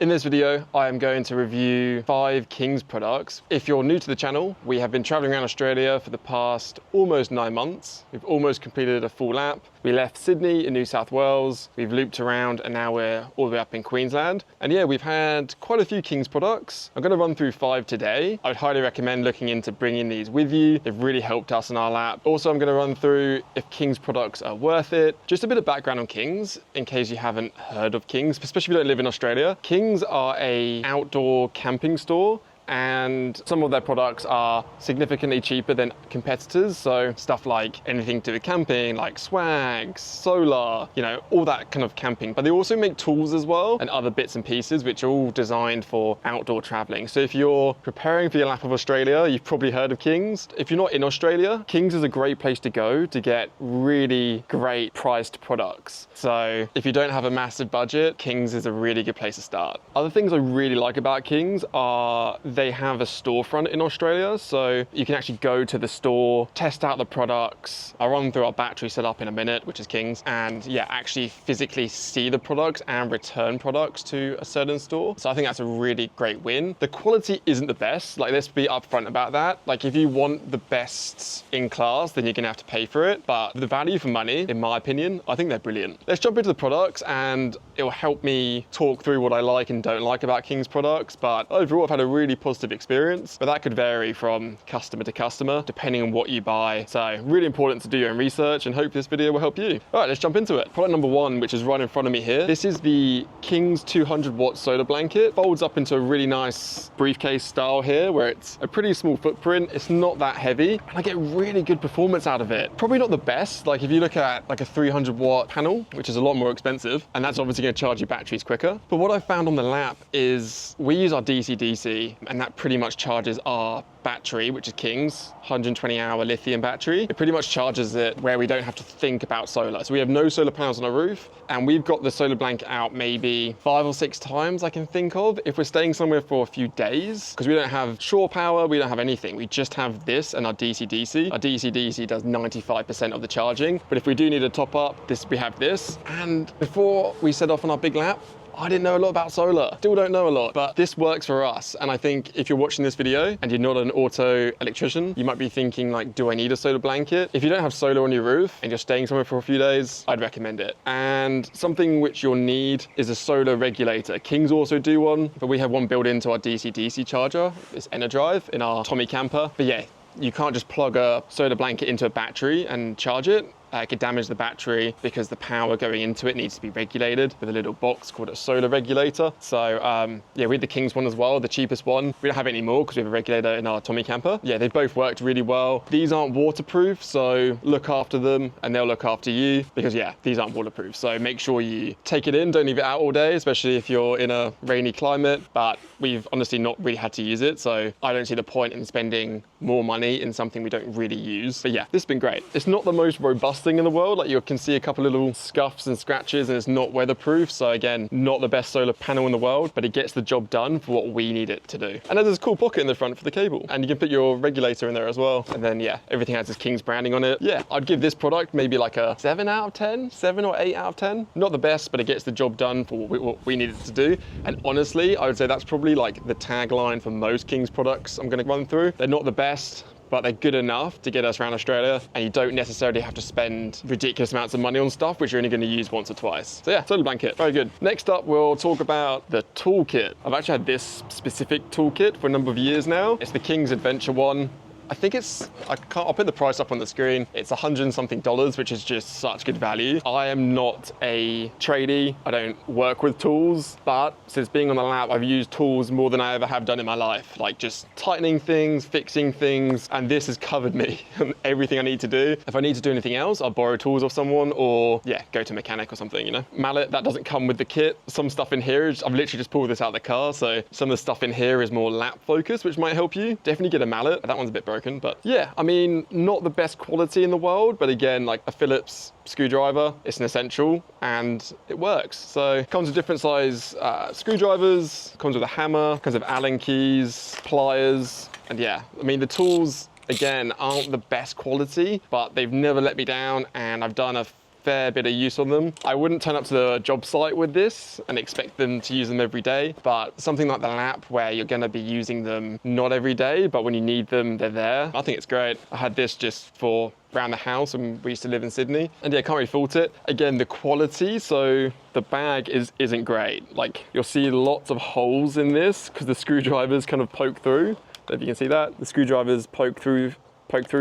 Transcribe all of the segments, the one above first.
In this video, I am going to review 5 Kings products. If you're new to the channel, we have been traveling around Australia for the past almost 9 months. We've almost completed a full lap. We left Sydney in New South Wales, we've looped around, and now we're all the way up in Queensland. And yeah, we've had quite a few Kings products. I'm going to run through 5 today. I would highly recommend looking into bringing these with you. They've really helped us in our lap. Also, I'm going to run through if Kings products are worth it. Just a bit of background on Kings, in case you haven't heard of Kings, especially if you don't live in Australia. Kings are an outdoor camping store, and some of their products are significantly cheaper than competitors. So stuff like anything to do with camping, like swag, solar, you know, all that kind of camping. But they also make tools as well and other bits and pieces, which are all designed for outdoor traveling. So if you're preparing for your lap of Australia, you've probably heard of Kings. If you're not in Australia, Kings is a great place to go to get really great priced products. So if you don't have a massive budget, Kings is a really good place to start. Other things I really like about Kings are they have a storefront in Australia, so you can actually go to the store, test out the products. I'll run through our battery setup in a minute, which is Kings, and yeah, actually physically see the products and return products to a certain store. So I think that's a really great win. The quality isn't the best, like let's be upfront about that. Like if you want the best in class, then you're gonna have to pay for it. But the value for money, in my opinion, I think they're brilliant. Let's jump into the products and it will help me talk through what I like and don't like about Kings products. But overall, I've had a really positive experience, but that could vary from customer to customer depending on what you buy. So really important to do your own research, and hope this video will help you. All right, let's jump into it. Product number 1, which is right in front of me here. This is the Kings 200-watt solar blanket. Folds up into a really nice briefcase style here, where it's a pretty small footprint. It's not that heavy, and I get really good performance out of it. Probably not the best. Like if you look at like a 300-watt panel, which is a lot more expensive, and that's obviously going to charge your batteries quicker. But what I found on the lap is we use our DC-DC, and that pretty much charges our battery, which is King's 120-hour lithium battery. It pretty much charges it where we don't have to think about solar. So we have no solar panels on our roof, and we've got the solar blanket out maybe 5 or 6 times I can think of if we're staying somewhere for a few days, because we don't have shore power, we don't have anything. We just have this and our DC-DC. Our DC-DC does 95% of the charging, but if we do need a top up, we have this. And before we set off on our big lap, I didn't know a lot about solar. Still don't know a lot, but this works for us. And I think if you're watching this video and you're not an auto electrician, you might be thinking like, do I need a solar blanket? If you don't have solar on your roof and you're staying somewhere for a few days, I'd recommend it. And something which you'll need is a solar regulator. Kings also do one, but we have one built into our DC-DC charger. It's Enerdrive in our Tommy camper. But yeah, you can't just plug a solar blanket into a battery and charge it. It could damage the battery because the power going into it needs to be regulated with a little box called a solar regulator. So yeah, we had the Kings one as well, the cheapest one. We don't have it anymore because we have a regulator in our Tommy camper. Yeah, they both worked really well. These aren't waterproof, so look after them and they'll look after you, because yeah, these aren't waterproof. So make sure you take it in, don't leave it out all day, especially if you're in a rainy climate. But we've honestly not really had to use it, so I don't see the point in spending more money in something we don't really use. But yeah, this has been great. It's not the most robust thing in the world. Like you can see a couple of little scuffs and scratches, and it's not weatherproof. So again, not the best solar panel in the world, but it gets the job done for what we need it to do. And there's this cool pocket in the front for the cable, and you can put your regulator in there as well. And then yeah, everything has this Kings branding on it. Yeah, I'd give this product maybe like a 7 out of 10, 7 or 8 out of 10. Not the best, but it gets the job done for what we need it to do. And honestly, I would say that's probably like the tagline for most Kings products I'm going to run through. They're not the best, but they're good enough to get us around Australia, and you don't necessarily have to spend ridiculous amounts of money on stuff which you're only going to use once or twice. So yeah, solar blanket, very good. Next up, we'll talk about the Toolkit. I've actually had this specific Toolkit for a number of years now. It's the Kings Adventure one. I think I'll put the price up on the screen. It's $100 and something, which is just such good value. I am not a tradie. I don't work with tools, but since being on the lap, I've used tools more than I ever have done in my life. Like just tightening things, fixing things, and this has covered me on everything I need to do. If I need to do anything else, I'll borrow tools off someone, or yeah, go to a mechanic or something, you know. Mallet, that doesn't come with the kit. Some stuff in here, I've literally just pulled this out of the car, so some of the stuff in here is more lap focused, which might help you. Definitely get a mallet. That one's a bit broken. But yeah, I mean, not the best quality in the world, but again, like a Phillips screwdriver, it's an essential and it works. So it comes with different size screwdrivers, comes with a hammer, comes with Allen keys, pliers, and yeah, I mean, the tools, again, aren't the best quality, but they've never let me down, and I've done a fair bit of use on them. I wouldn't turn up to the job site with this and expect them to use them every day, but something like the lap where you're going to be using them not every day, but when you need them, they're there. I think it's great. I had this just for around the house and we used to live in Sydney, and yeah, can't really fault it. Again, the quality, so the bag isn't great. Like, you'll see lots of holes in this because the screwdrivers kind of poke through. I don't know if you can see that. The screwdrivers poke through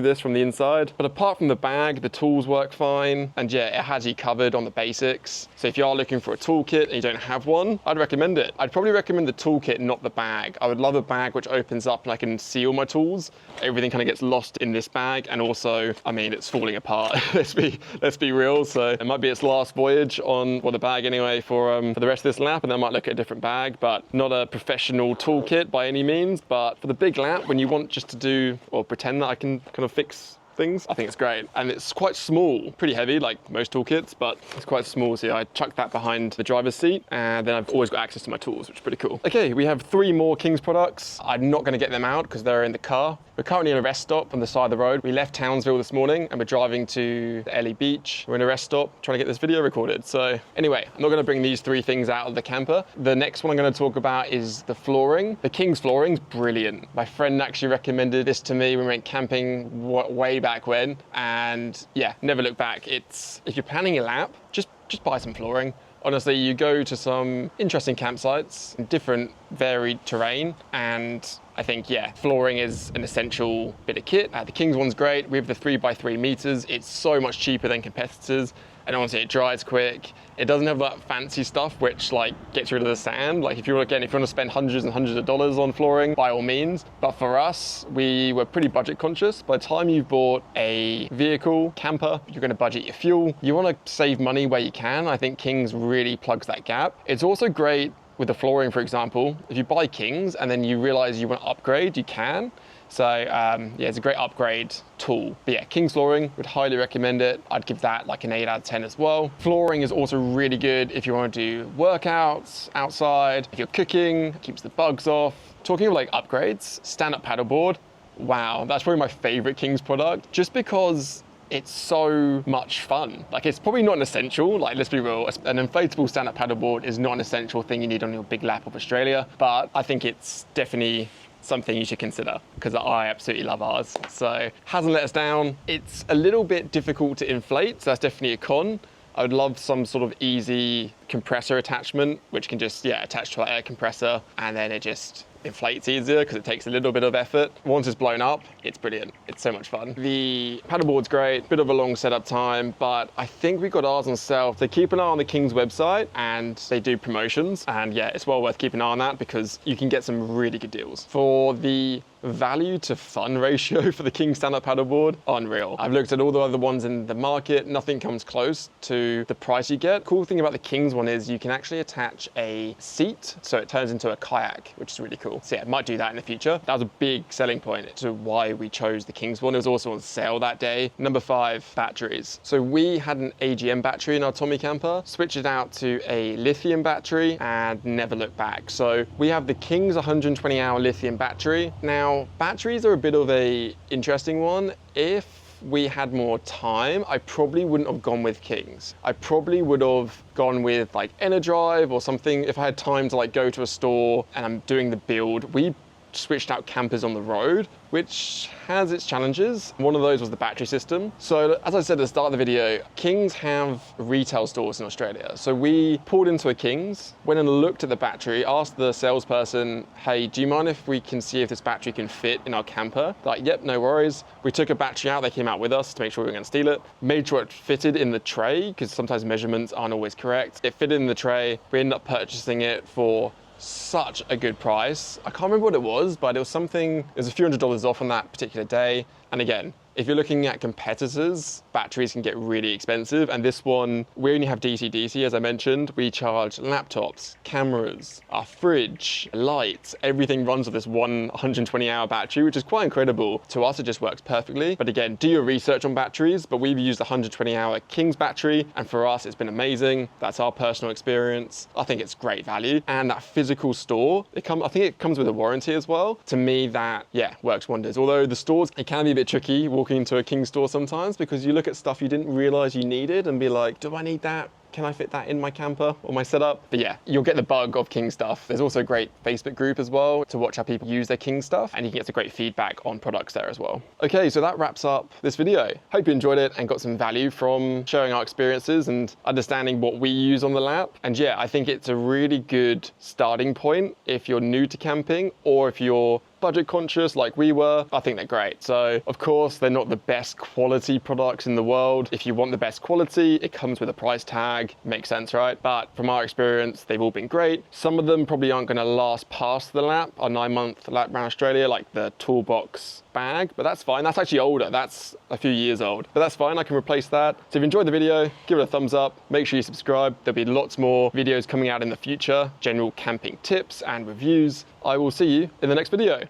this from the inside. But apart from the bag, the tools work fine. And yeah, it has you covered on the basics. So if you are looking for a toolkit and you don't have one, I'd recommend it. I'd probably recommend the toolkit, not the bag. I would love a bag which opens up and I can see all my tools. Everything kind of gets lost in this bag. And also, I mean, it's falling apart. let's be real. So it might be its last voyage on, well, the bag anyway, for the rest of this lap. And then I might look at a different bag, but not a professional toolkit by any means. But for the big lap, when you want just to do, or pretend that I can kind of fix things, I think it's great. And it's quite small, pretty heavy like most toolkits, but it's quite small. So yeah, I chucked that behind the driver's seat, and then I've always got access to my tools, which is pretty cool. Okay, we have 3 more Kings products. I'm not going to get them out because they're in the car. We're currently in a rest stop on the side of the road. We left Townsville this morning and we're driving to the Ellie Beach. We're in a rest stop trying to get this video recorded. So anyway, I'm not going to bring these 3 things out of the camper. The next one I'm going to talk about is the flooring. The Kings flooring's brilliant. My friend actually recommended this to me when we went camping way back when, and yeah, never look back. It's, if you're planning a lap, just buy some flooring. Honestly, you go to some interesting campsites, different varied terrain, and I think, yeah, flooring is an essential bit of kit. The Kings one's great. We have the 3x3 meters. It's so much cheaper than competitors. And honestly, it dries quick. It doesn't have that fancy stuff which like gets rid of the sand. Like if you want to spend hundreds and hundreds of dollars on flooring, by all means. But for us, we were pretty budget conscious. By the time you've bought a vehicle, camper, you're going to budget your fuel. You want to save money where you can. I think Kings really plugs that gap. It's also great with the flooring, for example. If you buy Kings and then you realize you want to upgrade, you can. So yeah, it's a great upgrade tool. But yeah, Kings flooring, would highly recommend it. I'd give that like an 8 out of 10 as well. Flooring is also really good if you want to do workouts outside, if you're cooking, keeps the bugs off. Talking of like upgrades, stand-up paddleboard. Wow, that's probably my favorite Kings product, just because it's so much fun. Like, it's probably not an essential, like, let's be real, an inflatable stand-up paddleboard is not an essential thing you need on your big lap of Australia, but I think it's definitely something you should consider because I absolutely love ours. So hasn't let us down. It's a little bit difficult to inflate, so that's definitely a con. I would love some sort of easy compressor attachment, which can just, yeah, attach to our air compressor, and then it just inflates easier because it takes a little bit of effort. Once it's blown up, it's brilliant. It's so much fun. The paddleboard's great, bit of a long setup time, but I think we got ours on sale. So keep an eye on the Kings website and they do promotions. And yeah, it's well worth keeping an eye on that because you can get some really good deals. For the value to fun ratio for the King stand-up paddleboard, unreal. I've looked at all the other ones in the market, nothing comes close to the price you get. Cool thing about the Kings one is you can actually attach a seat, so it turns into a kayak, which is really cool. So yeah, might do that in the future. That was a big selling point to why we chose the Kings one. It was also on sale that day. Number 5, batteries. So we had an AGM battery in our Tommy camper, switched it out to a lithium battery and never looked back. So we have the Kings 120-hour lithium battery. Now, batteries are a bit of a interesting one. If we had more time, I probably wouldn't have gone with Kings. I probably would have gone with like Energive or something. If I had time to like go to a store and I'm doing the build, we switched out campers on the road, which has its challenges. One of those was the battery system. So as I said at the start of the video, Kings have retail stores in Australia. So we pulled into a Kings, went and looked at the battery, asked the salesperson, hey, do you mind if we can see if this battery can fit in our camper? Like, yep, no worries. We took a battery out, they came out with us to make sure we were gonna steal it. Made sure it fitted in the tray, because sometimes measurements aren't always correct. It fitted in the tray. We ended up purchasing it for such a good price. I can't remember what it was, but it was something, it was a few $100s off on that particular day. And again, if you're looking at competitors, batteries can get really expensive. And this one, we only have DC-DC, as I mentioned. We charge laptops, cameras, our fridge, lights, everything runs with this one 120-hour battery, which is quite incredible. To us, it just works perfectly. But again, do your research on batteries, but we've used a 120-hour Kings battery, and for us, it's been amazing. That's our personal experience. I think it's great value. And that physical store, I think it comes with a warranty as well. To me, that, yeah, works wonders. Although the stores, it can be a bit tricky walking into a King store sometimes, because you look at stuff you didn't realize you needed and be like, do I need that? Can I fit that in my camper or my setup? But yeah, you'll get the bug of King stuff. There's also a great Facebook group as well to watch how people use their King stuff, and you can get some great feedback on products there as well. Okay, so that wraps up this video. Hope you enjoyed it and got some value from sharing our experiences and understanding what we use on the lap. And yeah, I think it's a really good starting point if you're new to camping, or if you're budget conscious like we were. I think they're great. So of course, they're not the best quality products in the world. If you want the best quality, it comes with a price tag. Makes sense, right? But from our experience, they've all been great. Some of them probably aren't gonna last past the lap, our 9-month lap around Australia, like the Toolbox bag, but that's fine. That's actually older. That's a few years old, but that's fine. I can replace that. So if you enjoyed the video, give it a thumbs up. Make sure you subscribe. There'll be lots more videos coming out in the future, general camping tips and reviews. I will see you in the next video.